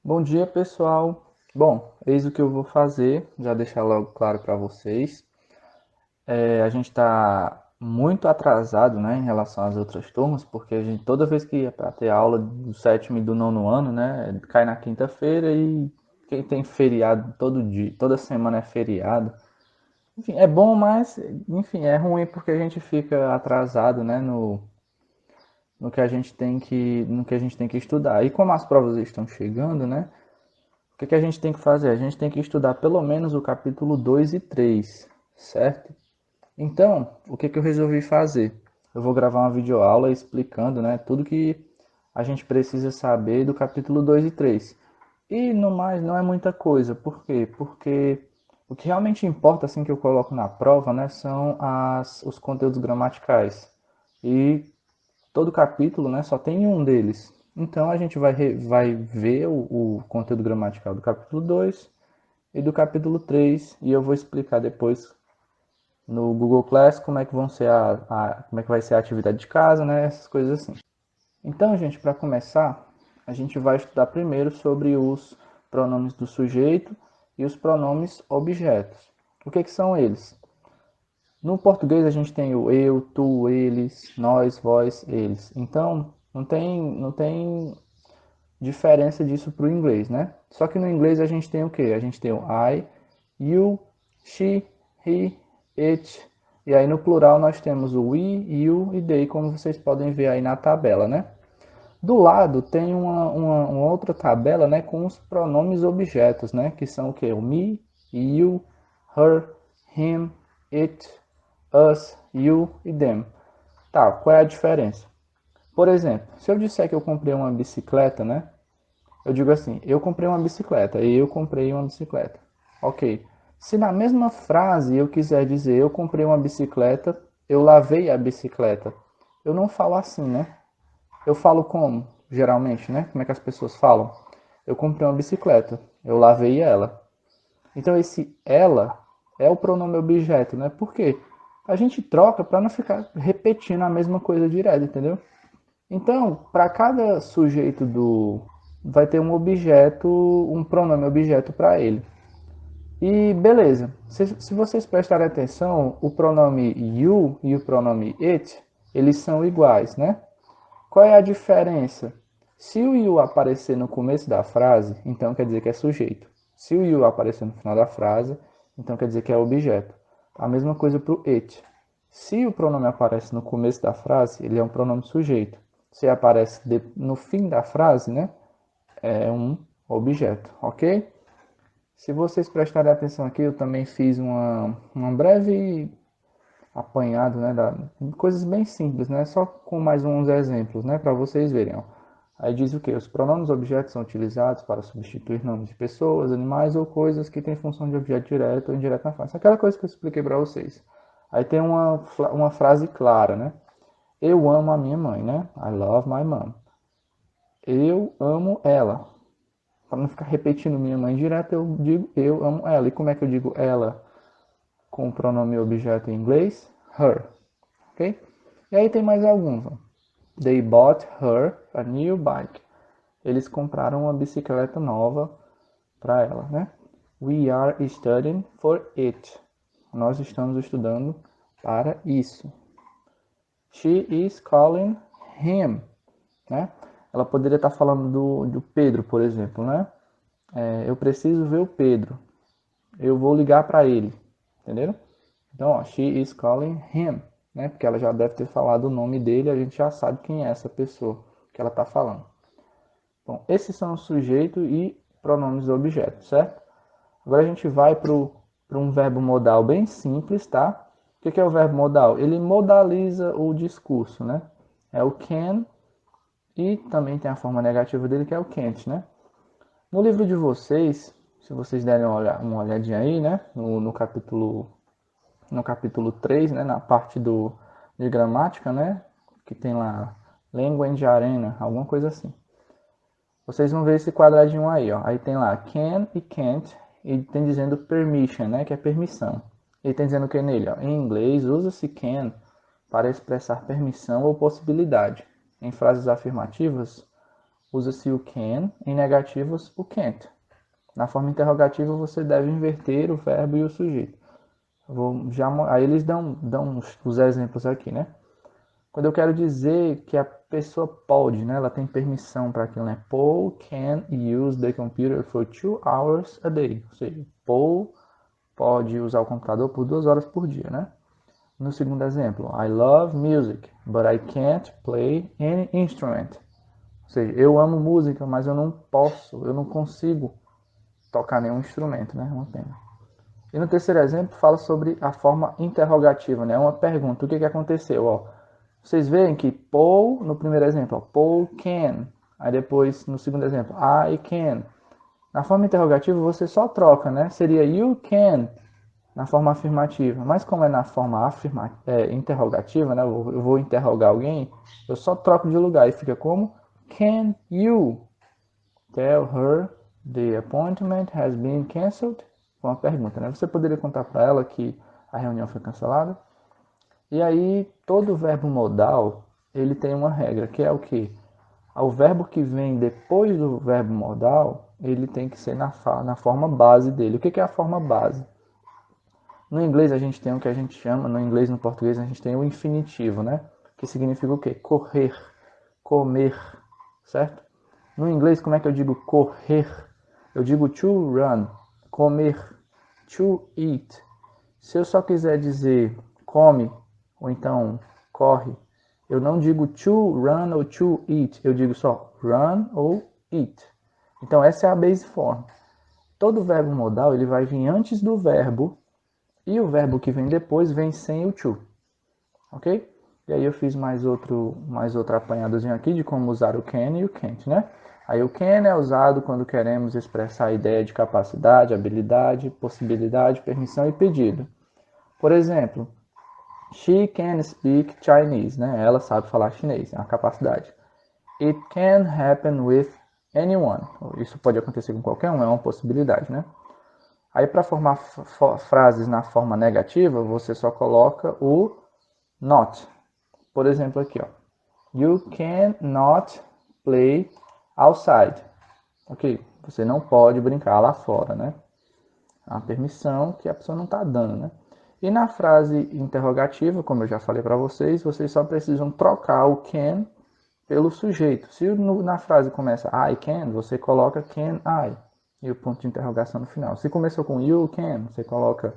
Bom dia, pessoal. Bom, eis o que eu vou fazer, já deixar logo claro para vocês. A gente está muito atrasado, né, em relação às outras turmas, porque a gente toda vez que é para ter aula do sétimo e do nono ano, né, cai na quinta-feira e quem tem feriado todo dia, toda semana é feriado. Enfim, é bom, mas enfim, é ruim porque a gente fica atrasado, né, no que a gente tem que estudar. E como as provas estão chegando, né? O que a gente tem que fazer? A gente tem que estudar pelo menos o capítulo 2 e 3, certo? Então, o que eu resolvi fazer? Eu vou gravar uma videoaula explicando, né, tudo que a gente precisa saber do capítulo 2 e 3. E no mais, não é muita coisa. Por quê? Porque o que realmente importa, assim, que eu coloco na prova, né, são os conteúdos gramaticais. E todo capítulo, né, só tem um deles. Então a gente vai ver o conteúdo gramatical do capítulo 2 e do capítulo 3 e eu vou explicar depois no Google Class como é que vão ser como é que vai ser a atividade de casa, né, essas coisas assim. Então, gente, para começar, a gente vai estudar primeiro sobre os pronomes do sujeito e os pronomes objetos. O que são eles? No português a gente tem o eu, tu, eles, nós, vós, eles. Então, não tem diferença disso para o inglês, né? Só que no inglês a gente tem o quê? A gente tem o I, you, she, he, it. E aí no plural nós temos o we, you e they, como vocês podem ver aí na tabela, né? Do lado tem uma outra tabela, né, com os pronomes objetos, né, que são o quê? O me, you, her, him, it, us, you e them. Tá, qual é a diferença? Por exemplo, se eu disser que eu comprei uma bicicleta, né, eu digo assim, eu comprei uma bicicleta, e eu comprei uma bicicleta. Ok. Se na mesma frase eu quiser dizer eu comprei uma bicicleta, eu lavei a bicicleta, eu não falo assim, né? Eu falo como, geralmente, né? Como é que as pessoas falam? Eu comprei uma bicicleta, eu lavei ela. Então esse ela é o pronome objeto, né? Por quê? A gente troca para não ficar repetindo a mesma coisa direto, entendeu? Então, para cada sujeito do vai ter um objeto, um pronome objeto para ele. E beleza. Se vocês prestarem atenção, o pronome you e o pronome it, eles são iguais, né? Qual é a diferença? Se o you aparecer no começo da frase, então quer dizer que é sujeito. Se o you aparecer no final da frase, então quer dizer que é objeto. A mesma coisa para o it. Se o pronome aparece no começo da frase, ele é um pronome sujeito. Se aparece no fim da frase, né, é um objeto, ok? Se vocês prestarem atenção aqui, eu também fiz uma breve apanhado, né, coisas bem simples, né, só com mais uns exemplos, né, para vocês verem. Ó. Aí diz o que? Os pronomes objetos são utilizados para substituir nomes de pessoas, animais ou coisas que têm função de objeto direto ou indireto na frase. Aquela coisa que eu expliquei para vocês. Aí tem uma frase clara, né? Eu amo a minha mãe, né? I love my mom. Eu amo ela. Para não ficar repetindo minha mãe direto, eu digo eu amo ela. E como é que eu digo ela com o pronome objeto em inglês? Her. Ok? E aí tem mais alguns. Ó. They bought her a new bike. Eles compraram uma bicicleta nova para ela, né? We are studying for it. Nós estamos estudando para isso. She is calling him, né? Ela poderia estar falando do Pedro, por exemplo, né? Eu preciso ver o Pedro. Eu vou ligar para ele, entendeu? Então, ó, she is calling him, né? Porque ela já deve ter falado o nome dele, a gente já sabe quem é essa pessoa que ela está falando. Bom, esses são o sujeito e pronomes do objeto, certo? Agora a gente vai para um verbo modal bem simples, tá? O que é o verbo modal? Ele modaliza o discurso, né? É o can e também tem a forma negativa dele que é o can't, né? No livro de vocês, se vocês derem uma olhadinha aí, né? No capítulo 3, né? Na parte de gramática, né? Que tem lá Language Arena, alguma coisa assim. Vocês vão ver esse quadradinho aí, ó. Aí tem lá can e can't, e tem dizendo permission, né, que é permissão. E tem dizendo o que nele, ó. Em inglês, usa-se can para expressar permissão ou possibilidade. Em frases afirmativas, usa-se o can, em negativos o can't. Na forma interrogativa você deve inverter o verbo e o sujeito. Aí eles dão os exemplos aqui, né? Quando eu quero dizer que a pessoa pode, né? Ela tem permissão para aquilo, né? Paul can use the computer for 2 hours a day. Ou seja, Paul pode usar o computador por 2 horas por dia, né? No segundo exemplo, I love music, but I can't play any instrument. Ou seja, eu amo música, mas eu não consigo tocar nenhum instrumento, né? Uma pena. E no terceiro exemplo, fala sobre a forma interrogativa, né? Uma pergunta, o que aconteceu? Ó, vocês veem que Paul, no primeiro exemplo, ó, Paul can. Aí depois, no segundo exemplo, I can. Na forma interrogativa, você só troca, né? Seria you can, na forma afirmativa. Mas como é na forma interrogativa, né? Eu vou interrogar alguém, eu só troco de lugar e fica como can you tell her the appointment has been cancelled? Foi uma pergunta, né? Você poderia contar para ela que a reunião foi cancelada? E aí, todo verbo modal, ele tem uma regra, que é o quê? O verbo que vem depois do verbo modal, ele tem que ser na forma base dele. O que é a forma base? No inglês a gente tem o que a gente chama, no inglês e no português a gente tem o infinitivo, né? Que significa o quê? Correr, comer, certo? No inglês, como é que eu digo correr? Eu digo to run, comer, to eat. Se eu só quiser dizer come, ou então corre, eu não digo to run ou to eat, eu digo só run ou eat. Então essa é a base form. Todo verbo modal ele vai vir antes do verbo e o verbo que vem depois vem sem o to, ok? E aí eu fiz mais outro apanhadozinho aqui de como usar o can e o can't, né? Aí o can é usado quando queremos expressar a ideia de capacidade, habilidade, possibilidade, permissão e pedido. Por exemplo, she can speak Chinese, né? Ela sabe falar chinês, é uma capacidade. It can happen with anyone. Isso pode acontecer com qualquer um, é uma possibilidade, né? Aí para formar frases na forma negativa, você só coloca o not. Por exemplo, aqui, ó. You cannot play outside. Ok, você não pode brincar lá fora, né? É uma permissão que a pessoa não está dando, né? E na frase interrogativa, como eu já falei para vocês só precisam trocar o can pelo sujeito. Se na frase começa I can, você coloca can I e o ponto de interrogação no final. Se começou com you can, você coloca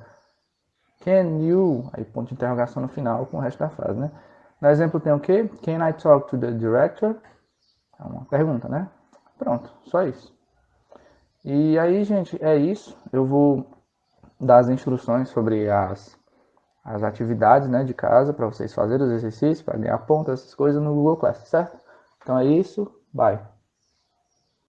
can you, aí ponto de interrogação no final com o resto da frase, né? No exemplo tem o quê? Can I talk to the director? É uma pergunta, né? Pronto, só isso. E aí, gente, é isso. Eu vou dar as instruções sobre as atividades, né, de casa para vocês fazerem os exercícios, para ganhar pontos, essas coisas no Google Class, certo? Então é isso, bye!